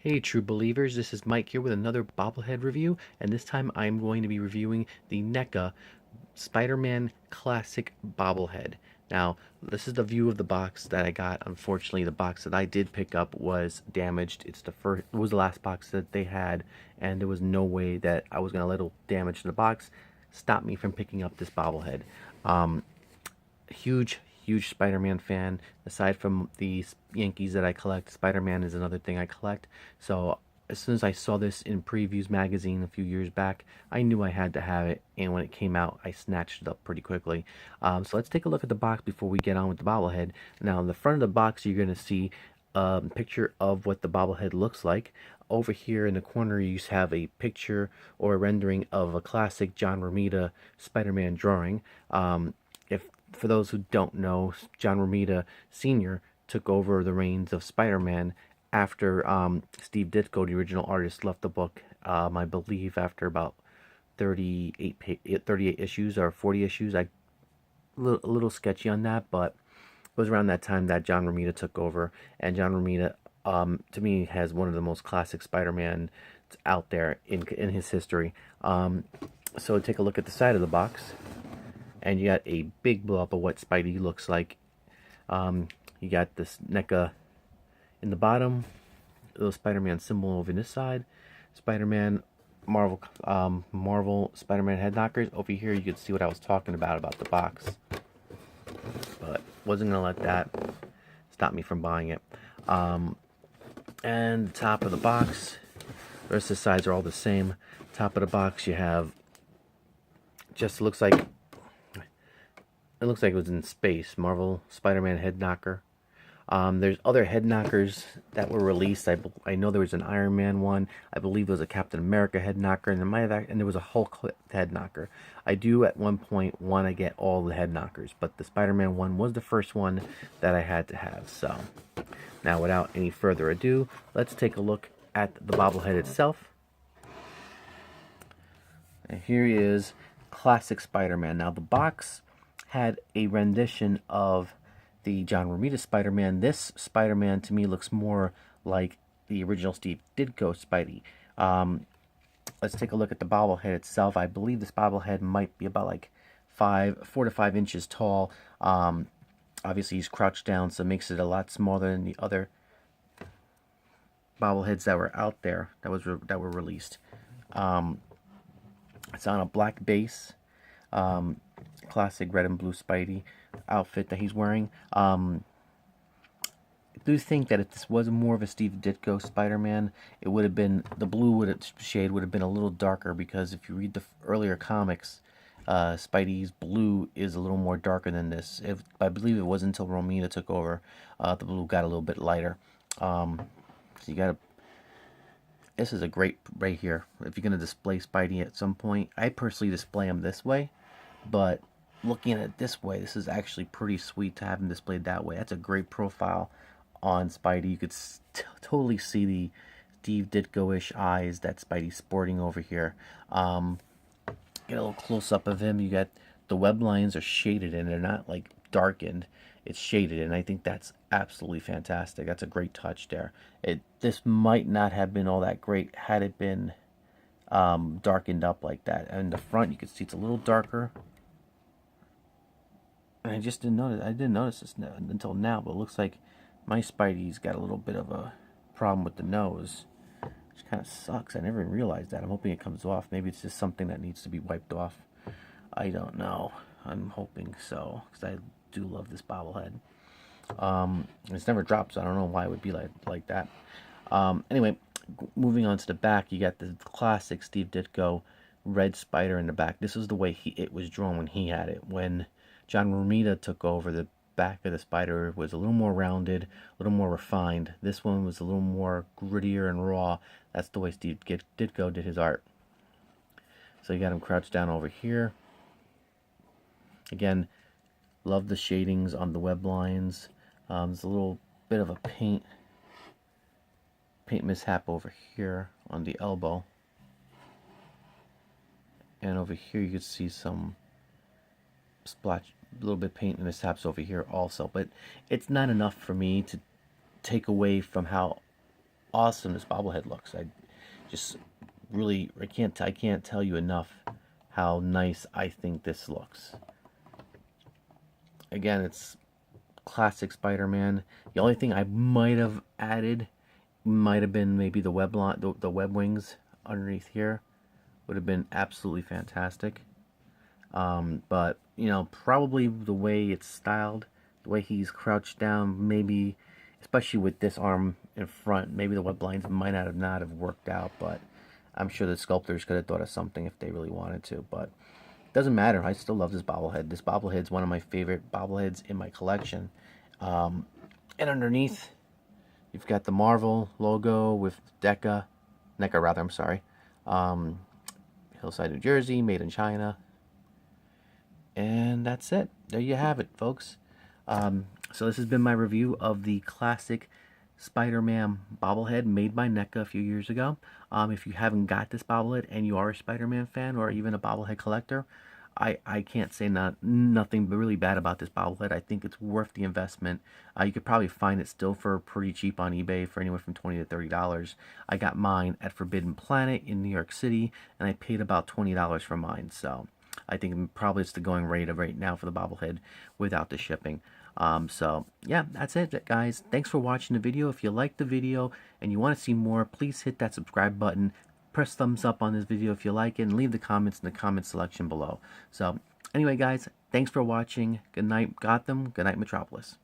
Hey true believers, this is Mike here with another Bobblehead review, and this time I'm going to be reviewing the NECA Spider-Man Classic Bobblehead. Now, this is the view of the box that I got. Unfortunately, the box that I did pick up was damaged. It was the last box that they had, and there was no way that I was going to let a damage to the box stop me from picking up this bobblehead. Um, huge Spider-Man fan. Aside from the Yankees that I collect, Spider-Man is another thing I collect. So as soon as I saw this in Previews magazine a few years back, I knew I had to have it, and when it came out, I snatched it up pretty quickly. So let's take a look at the box before we get on with the bobblehead. Now, in the front of the box, you're going to see a picture of what the bobblehead looks like. Over here in the corner, you have a picture or a rendering of a classic John Romita Spider-Man drawing. If For those who don't know, John Romita Sr. took over the reins of Spider-Man after Steve Ditko, the original artist, left the book, I believe, after about 38 issues or 40 issues. A little sketchy on that, but it was around that time that John Romita took over. And John Romita, to me, has one of the most classic Spider-Man out there in his history. So take a look at the side of the box, and you got a big blow up of what Spidey looks like. You got this NECA in the bottom, little Spider-Man symbol over this side, Spider-Man Marvel Spider-Man Headknockers. Over here you could see what I was talking about the box, but wasn't gonna let that stop me from buying it. And the top of the box, the rest of the sides are all the same. Top of the box you have, just looks like it was in space. Marvel Spider-Man Headknocker. There's other head knockers that were released. I know there was an Iron Man one. I believe there was a Captain America head knocker, and there was a Hulk head knocker. I do at one point want to get all the head knockers, but the Spider-Man one was the first one that I had to have. So now, without any further ado, let's take a look at the bobblehead itself. And here he is, classic Spider-Man. Now the box had a rendition of the John Romita Spider-Man. This Spider-Man to me looks more like the original Steve Ditko Spidey. Let's take a look at the bobblehead itself. I believe this bobblehead might be about like 4 to 5 inches tall. Obviously he's crouched down, so it makes it a lot smaller than the other bobbleheads that were out there that were released. It's on a black base. Classic red and blue Spidey outfit that he's wearing. I do think that if this was more of a Steve Ditko Spider-Man, it would have been, the blue shade would have been a little darker, because if you read the earlier comics, Spidey's blue is a little more darker than this. I believe it wasn't until Romita took over, the blue got a little bit lighter. So you gotta, this is a great right here. If you're gonna display Spidey at some point, I personally display him this way, but looking at it this way, this is actually pretty sweet to have him displayed that way. That's a great profile on Spidey. You could totally see the Steve Ditko-ish eyes that Spidey's sporting over here. Get a little close-up of him. You got the web lines are shaded, and they're not like darkened. It's shaded, and I think that's absolutely fantastic. That's a great touch there. This might not have been all that great had it been darkened up like that. And in the front, you can see it's a little darker. And I just didn't notice. I didn't notice this until now, but it looks like my Spidey's got a little bit of a problem with the nose, which kind of sucks. I never even realized that. I'm hoping it comes off. Maybe it's just something that needs to be wiped off. I don't know. I'm hoping so, because I do love this bobblehead. It's never dropped, so I don't know why it would be like that. Anyway, moving on to the back, you got the classic Steve Ditko red spider in the back. This is the way it was drawn when he had it. When John Romita took over, the back of the spider was a little more rounded, a little more refined. This one was a little more grittier and raw. That's the way Steve Ditko did his art. So you got him crouched down over here. Again, love the shadings on the web lines. There's a little bit of a paint mishap over here on the elbow. And over here you can see some splotch, a little bit of paint mishaps over here also. But it's not enough for me to take away from how awesome this bobblehead looks. Just I can't tell you enough how nice I think this looks. Again, it's classic Spider-Man. The only thing I might have added might have been maybe the web wings underneath here. Would have been absolutely fantastic. But you know, probably the way it's styled, the way he's crouched down, maybe, especially with this arm in front, maybe the web lines might not have worked out. But I'm sure the sculptors could have thought of something if they really wanted to. But it doesn't matter. I still love this bobblehead. This bobblehead's one of my favorite bobbleheads in my collection. And underneath, you've got the Marvel logo with NECA rather. I'm sorry. Hillside, New Jersey, made in China. And that's it. There you have it, folks. So this has been my review of the classic Spider-Man bobblehead made by NECA a few years ago. If you haven't got this bobblehead and you are a Spider-Man fan or even a bobblehead collector, I can't say nothing really bad about this bobblehead. I think it's worth the investment. You could probably find it still for pretty cheap on eBay for anywhere from $20 to $30. I got mine at Forbidden Planet in New York City, and I paid about $20 for mine. So I think probably it's the going rate of right now for the bobblehead without the shipping. So yeah, that's it, guys. Thanks for watching the video. If you liked the video and you want to see more, please hit that subscribe button. Press thumbs up on this video if you like it, and leave the comments in the comment section below. So anyway, guys, thanks for watching. Good night, Gotham. Good night, Metropolis.